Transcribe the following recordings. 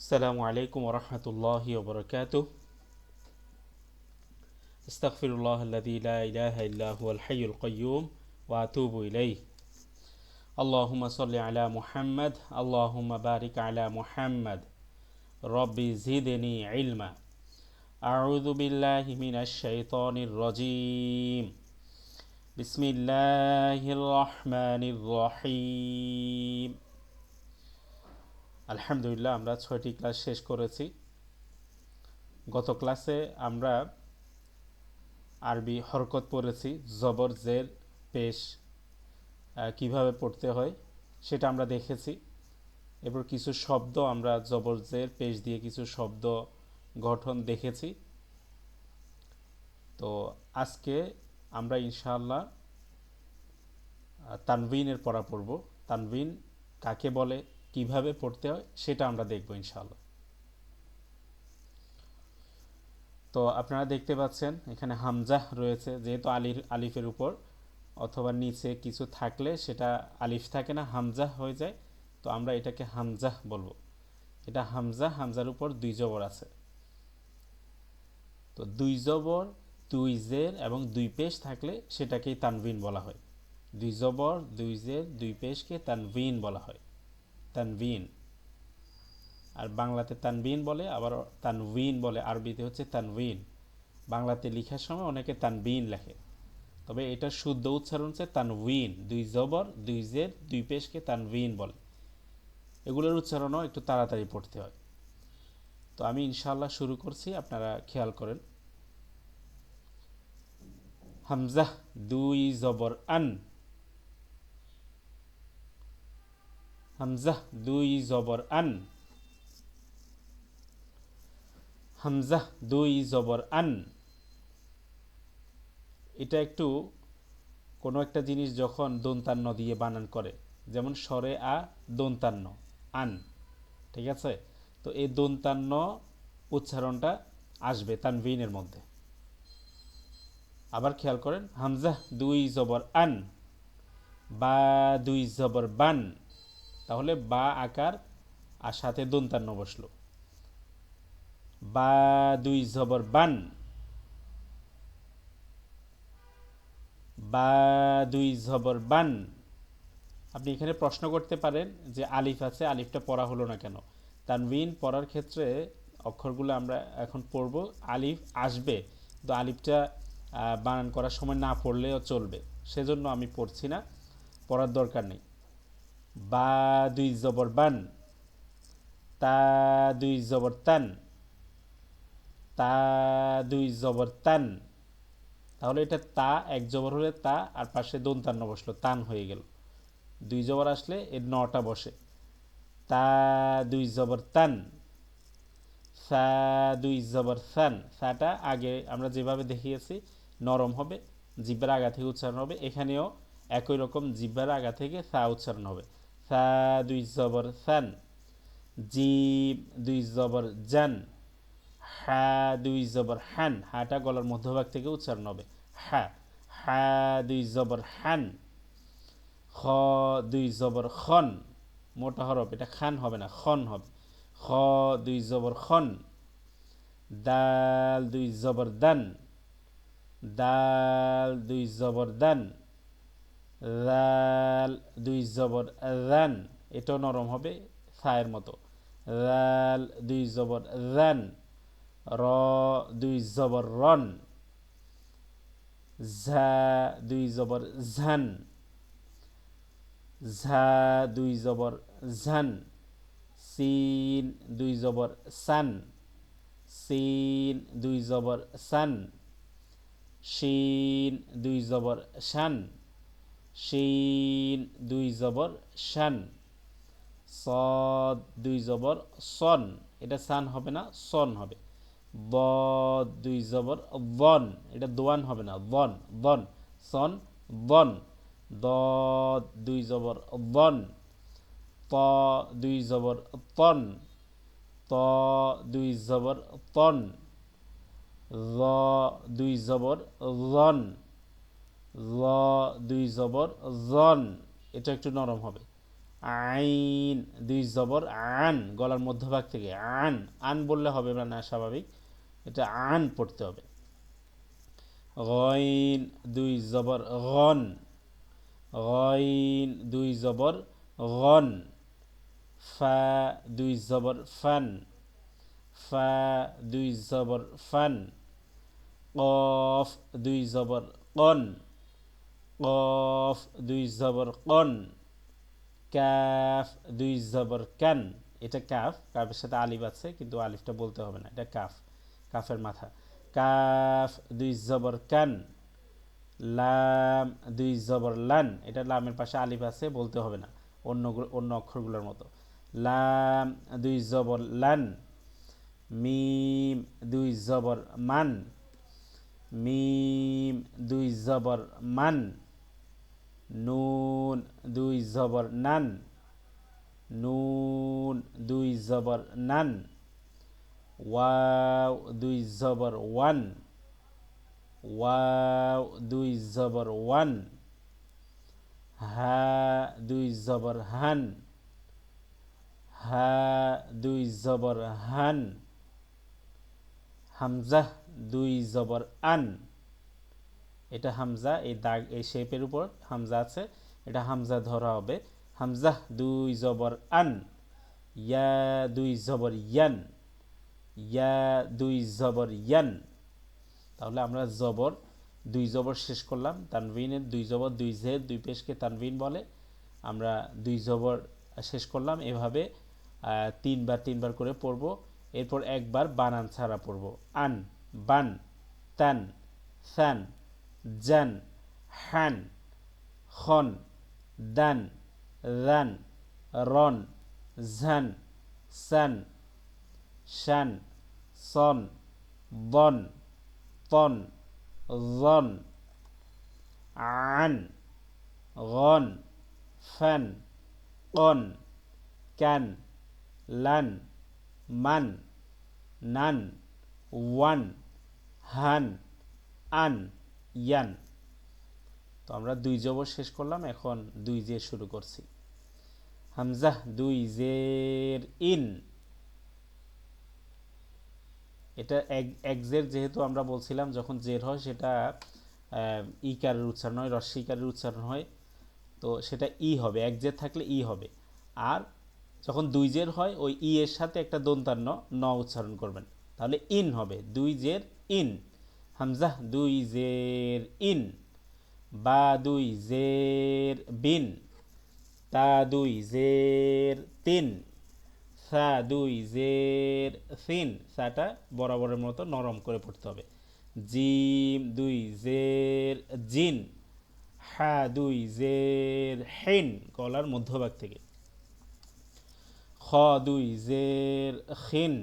السلام عليكم ورحمة الله وبركاته. استغفر الله الذي لا إله إلا هو الحي القيوم وأتوب إليه. اللهم صل على محمد اللهم بارك على محمد ربي زدني علما. أعوذ بالله من الشيطان الرجيم. بسم الله الرحمن الرحيم. আলহামদুলিল্লাহ, আমরা 6টি ক্লাস শেষ করেছি। গত ক্লাসে আমরা আরবি হরকত পড়েছি, জবর জের পেশ কিভাবে পড়তে হয় সেটা আমরা দেখেছি। এরপর কিছু শব্দ আমরা জবর জের পেশ দিয়ে কিছু শব্দ গঠন দেখেছি। তো আজকে আমরা ইনশাআল্লাহ তানবিনের পড়া পড়ব। তানবিন কাকে বলে, কিভাবে পড়তে হয় সেটা আমরা দেখব ইনশাআল্লাহ। তো আপনারা দেখতে পাচ্ছেন এখানে হামজাহ রয়েছে, যেহেতু আলিফের উপর অথবা নিচে কিছু থাকলে সেটা আলিফ থাকে না, হামজাহ হয়ে যায়। তো আমরা এটাকে হামজাহ বলবো। এটা হামজাহ, হামজার উপর দুই জবর আছে। তো দুই জবর, দুই জের এবং দুই পেশ থাকলে সেটাকেই তানবিন বলা হয়। দুই জবর, দুই জের, দুই পেশকে তানবিন বলা হয়, তানবিন। আর বাংলাতে তানবিন বলে, আবার তানবিন বলে। আরবিতে হচ্ছে তানবিন। বাংলাতে লেখার সময় অনেকে তানবিন লেখে, তবে এটা শুদ্ধ উচ্চারণ হচ্ছে তানবিন। দুই জবর, দুই জের, দুই পেশকে তানবিন বলে। এগুলোর উচ্চারণও একটু তাড়াতাড়ি পড়তে হয়। তো আমি ইনশাআল্লাহ শুরু করছি, আপনারা খেয়াল করেন। হামজাহ দুই জবর আন। হামজাহ দুই জবর আন। হামজাহ দুই জবর আন। এটা একটু কোনো একটা জিনিস যখন দন্তান্ন দিয়ে বানান করে, যেমন স্বরে আ দন্তান্ন আন, ঠিক আছে? তো এই দন্তান্ন উচ্চারণটা আসবে তানবিনের মধ্যে। আবার খেয়াল করেন, হামজাহ দুই জবর আন, বা দুই জবর বান। তাহলে বা আকার আর সাথে দন্তান্ন বসলো। বা দুই জবর বান, বা দুই জবর বান। আপনি এখানে প্রশ্ন করতে পারেন যে আলিফ আছে, আলিফটা পড়া হলো না কেন? তানবিন পড়ার ক্ষেত্রে অক্ষরগুলো আমরা এখন পড়ব, আলিফ আসবে, তো আলিফটা বানান করার সময় না পড়লেও চলবে, সেজন্য আমি পড়ছি না, পড়ার দরকার নেই। বা দুই জবর বান, তা দুই জবর তান, তা দুই জবর তান। তাহলে এটা তা এক জবর হলে তা, আর পাশে দন্তান্ন বসলো, তান হয়ে গেল। দুই জবর আসলে এর নটা বসে। তা দুই জবর তান, সা দুই জবর সান। সাটা আগে আমরা যেভাবে দেখিয়েছি নরম হবে, জিব্বার আগা থেকে উচ্চারণ হবে। এখানেও একই রকম জিব্বার আগা থেকে সা উচ্চারণ হবে। সা দুই জবর সান, জিম দুই জবর জান, হা দুই জবর হান। হাটা গলার মধ্যভাগ থেকে উচ্চারণ হবে, হা। হা দুই জবর হান, খ দুই জবর খন। মোটা হরফ, এটা খান হবে না, খন হবে। খ দুই জবর খন, দাল দুই জবর দান, দাল দুই জবর দান, রাল দুই জবর রান। এটাও নরম হবে ফায়ের মতো। রাল দুই জবর রান, র দুই জবর রন, ঝা দুই জবর ঝান, ঝা দুই জবর ঝান, সিন দুই জবর সান, সিন দুই জবর সান, শিন দুই জবর শান, শিন দুই জবর শান, সদ দুই জবর সন। এটা সান হবে না, সন হবে। বদ দুই জবর বন। এটা দোয়ান হবে না, বন বন, সন বন। দদ দুই জবর বন, ত দুই জবর তন, ত দুই জবর তন, র দুই জবর রন, র দুই জবর রন। এটা একটু নরম হবে। আইন দুই জবর আন, গলার মধ্যভাগ থেকে আন, আন বললে হবে না, স্বাভাবিক, এটা আন পড়তে হবে। গইন দুই জবর গন, গইন দুই জবর গন। ফা দুই জবর ফান, ফা দুই জবর ফান। কফ দুই জবর কন, কফ দুই জবর কন। কাফ দুই জবর কান, এটা কাফ, কাফের সাথে আলিফ আছে কিন্তু আলিফটা বলতে হবে না, এটা কাফ, কাফের মাথা। কাফ দুই জবর কান। লাম দুই জবর লান, এটা লামের পাশে আলিফ আছে বলতে হবে না, অন্য অন্য অক্ষরগুলোর মতো। লাম দুই জবর লান। মিম দুই জবর মান, মিম দুই জবর মান। নুন দুই জবর নান, নুন দুই জবর নান। ওয়াও দুই জবর ওয়ান, ওয়াও দুই জবর ওয়ান। হা দুই জবর হান, হা দুই জবর হান। হামজা দুই জবর আন, এটা হামজা, এই দাগ এই শেপের উপর হামজা আছে, এটা হামজা ধরা হবে। হামজা দুই জবর আন। ইয়া দুই জবর ইয়ান, ইয়া দুই জবর ইয়ান। তাহলে আমরা জবর দুই জবর শেষ করলাম, তানভিনের দুই জবর দুই জের দুই পেশকে তানভিন বলে, আমরা দুই জবর শেষ করলাম। এভাবে তিনবার তিনবার করে পড়ব, এরপর একবার বানান ছাড়া পড়ব। আন, বান, তান, সান, জান, হান, খন, দান, রান, রন, ঝান, সান, শান, সন, বন, তন, জন, আন, গন, ফান, কন, কান, লান, মান, নান, ওয়ান, হান, আন, ইয়ান। তো আমরা দুই জবর শেষ করলাম, এখন দুই জের শুরু করছি। হামজা দুই জের ইন, এটা এক জের, যেহেতু আমরা বলছিলাম যখন জের হয় সেটা ইকারের উচ্চারণ হয়, রস্বইকারের উচ্চারণ হয়, তো সেটা ই হবে, এক জের থাকলে ই হবে। আর যখন দুই জের হয় ওই ই এর সাথে একটা দন্তান্ন ন উচ্চারণ করবেন, তাহলে ইন হবে, দুই জের ইন। হামজা দুই জের ইন। বা দুই জের বিন, তা দুই জের তিন, সা দুই জের সিন, সাটা বরাবরের মতো নরম করে পড়তে হবে। জিম দুই জের জিন, হা দুই জের হেন, গলার মধ্যভাগ থেকে। খ দুই জের খিন,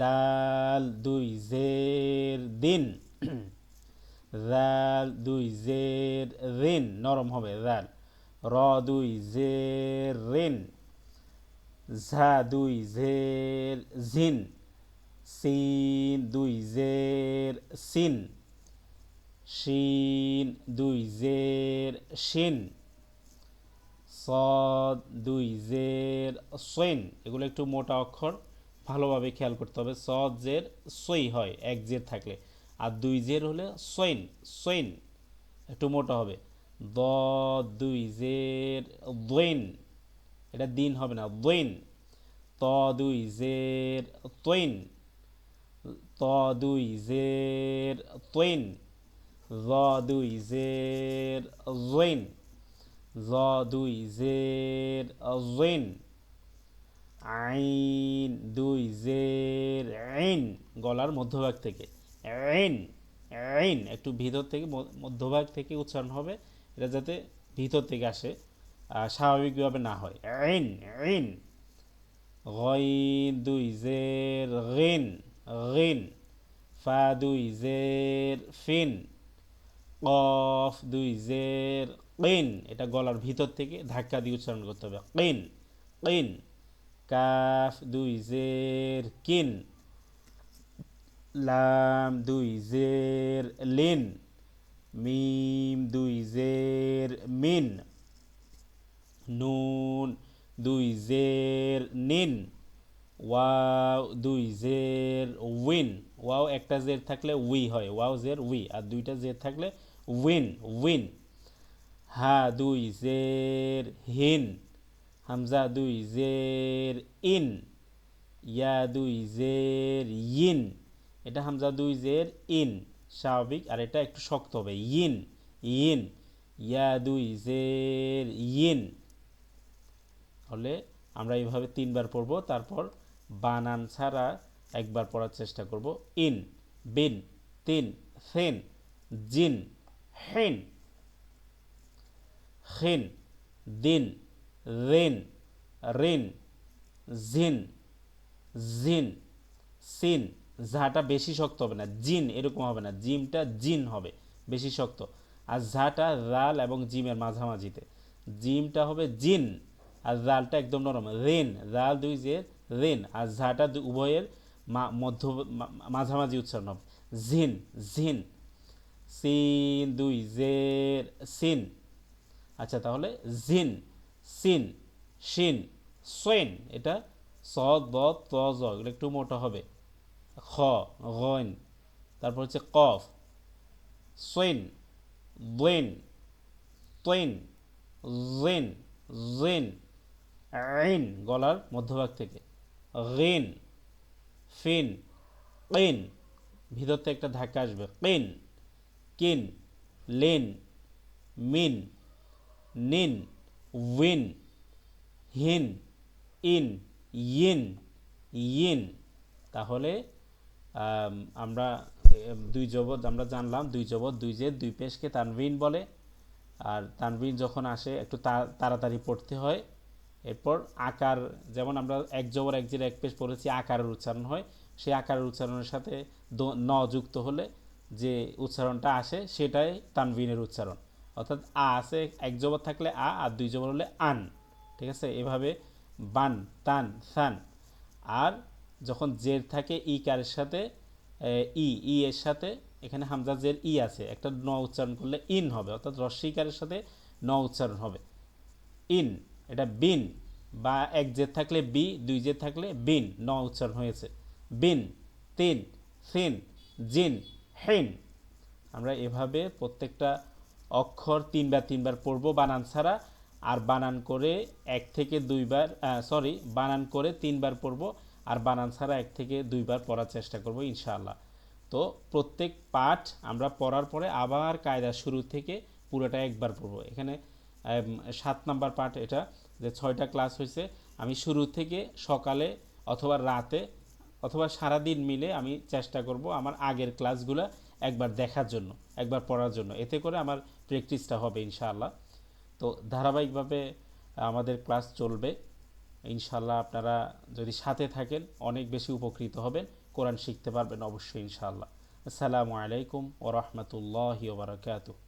দাল দুই জের দিন, জাল দুই জের রিন, নরম হবে জাল। র দুই জের রিন, ঝা দুই জের জিন, সিন দুই জের সিন, শিন দুই জের শিন, সদ দুই জের সইন। এগুলো একটু মোটা অক্ষর, ভালোভাবে খেয়াল করতে হবে। সদ জের সই হয় এক জের থাকলে, আর দুই জের হলে সইন, সইন একটু মোটা হবে। দ দুই জের দইন, এটা দিন হবে না, দইন। ত দুই জের তৈন, ত দুই জের তৈন। জ দুই জের জৈন, জ দুই জের জৈন। আইন দুই জের আইন, গলার মধ্যভাগ থেকে আইন, আইন একটু ভিতর থেকে মধ্যভাগ থেকে উচ্চারণ হবে, এটা যাতে ভিতর থেকে আসে, স্বাভাবিকভাবে না হয়। আইন, আইন। গইন দুই জের গিন, গিন। ফা দুই জের ফিন, কফ দুই জের কিন, এটা গলার ভিতর থেকে ধাক্কা দিয়ে উচ্চারণ করতে হবে, কিন, কিন। কাফ দুই জের কিন, লাম দুই জের লিন, মিম দুই জের মিন। নুন, দুই জের নিন, ওয়াও দুই জের উইন, ওয়াও একটা জের থাকলে উই হয়, ওয়াও জের উই, আর দুইটা জের থাকলে উইন উইন। হা দুই জের হিন, হামজা দুই জের ইন, ইয়া দুই জের ইন, এটা হামজা দুই জের ইন স্বাভাবিক, আর এটা একটু শক্ত হবে ইন ইন, ইয়া দুই জের ইন। হলে আমরা এইভাবে তিনবার পড়ব, তারপর বানান ছাড়া একবার পড়ার চেষ্টা করব। ইন, বিন, তিন, ফেন, জিন, হেন, খিন, দিন, রিন, রিন, জিন, জিন, সিন, ঝাটা বেশি শক্ত হবে না, জিন এরকম হবে না, জিমটা জিন হবে বেশি শক্ত, আর ঝাটা রাল এবং জিমের মাঝামাঝিতে, জিমটা হবে জিন আর রালটা একদম নরম, রেন, রাল দুই জের রেন, আর ঝাটা উভয়ের মধ্য মাঝামাঝি উচ্চারণ হবে, জিন জিন। সিন দুই জের সিন। আচ্ছা তাহলে জিন, সিন, শিন, সোয়েন, এটা সদ বদ ত জ এগুলো একটু মোটা হবে, খ, গইন, তারপর হচ্ছে কফ, সোয়েন, দোয়েন, তোয়েন, জেন, জেন, আইন গলার মধ্যভাগ থেকে, গেন, ফিন, কিন, ভিতর থেকে একটা ধাক্কা আসবে, কিন, কিন, লেন, মিন, নিন, উইন, হিন, ইন, ইন, ইন। তাহলে আমরা দুই জবর আমরা জানলাম, দুই জবর দুই জের দুই পেশকে তানবিন বলে, আর তানবিন যখন আসে একটু তাড়াতাড়ি পড়তে হয়। এরপর আকার, যেমন আমরা এক জবর এক জের এক পেশ পড়েছি, আকারের উচ্চারণ হয়, সেই আকারের উচ্চারণের সাথে ন যুক্ত হলে যে উচ্চারণটা আসে সেটাই তানবিনের উচ্চারণ, অর্থাৎ আ আছে এক জবর থাকলে আ, আর দুই জবর হলে আন, ঠিক আছে, এভাবে বান, তান, সান। আর যখন জের থাকে ই কারের সাথে, ই ই এর সাথে, এখানে হামজা জের ই আছে, একটা ন উচ্চারণ করলে ইন হবে, অর্থাৎ রস্বইকারের সাথে ন উচ্চারণ হবে, ইন, এটা বিন, বা এক জের থাকলে বি, দুই জের থাকলে বিন, ন উচ্চারণ হয়েছে, বিন, তিন, ফিন, জিন, হেন। আমরা এভাবে প্রত্যেকটা অক্ষর তিনবার তিনবার পড়ব বানান ছাড়া, আর বানান করে এক থেকে দুইবার, বানান করে তিনবার পড়ব, আর বানান ছাড়া এক থেকে দুইবার পড়ার চেষ্টা করব ইনশাআল্লাহ। তো প্রত্যেক পাঠ আমরা পড়ার পরে আবার কায়দা শুরু থেকে পুরোটা একবার পড়ব। এখানে 7 নাম্বার পাঠ, এটা যে 6টা ক্লাস হয়েছে, আমি শুরু থেকে সকালে অথবা রাতে অথবা সারাদিন মিলে আমি চেষ্টা করব আমার আগের ক্লাসগুলো একবার দেখার জন্য, একবার পড়ার জন্য, এতে করে আমার প্র্যাকটিসটা হবে ইনশাআল্লাহ। তো ধারাবাহিকভাবে আমাদের ক্লাস চলবে ইনশাআল্লাহ। আপনারা যদি সাথে থাকেন অনেক বেশি উপকৃত হবেন, কোরআন শিখতে পারবেন অবশ্যই ইনশাআল্লাহ। আসসালামু আলাইকুম ওয়া রাহমাতুল্লাহি ওয়া বারাকাতুহু।